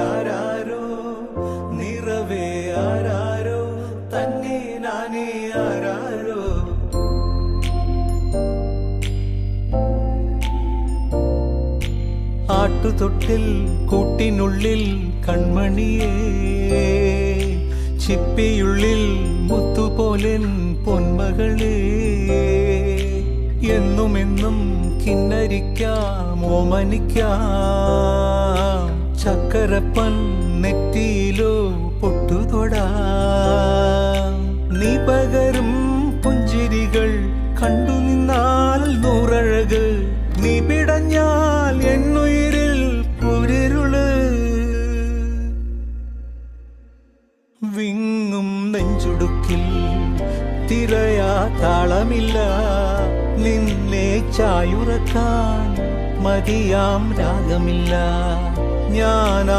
ആരാരോ നിറവേ ആരാരോ തന്നെ നാനേ ആരാരോ ആട്ടുതൊട്ടിൽ കൂട്ടിനുള്ളിൽ കൺമണിയേ ചിപ്പിയുള്ളിൽ മുത്തുപോലെൻ പൊന്മകളേ എന്നുമെന്നും കിന്നരിക്കാം ഓമനിക്കാം ചക്കരപ്പൻ നെറ്റിയിലോ പൊട്ടുതൊടാ നീ പകരും പുഞ്ചിരികൾ കണ്ടു നിന്നാൽ നൂറഴക് നീ പിടഞ്ഞാൽ എന്നുയിരിൽ കുരിരുള് വിങ്ങും നെഞ്ചുടുക്കിൽ തിരയാ താളമില്ല നിന്നെ ചായുറക്കാൻ മതിയാം രാഗമില്ല ഞാനാം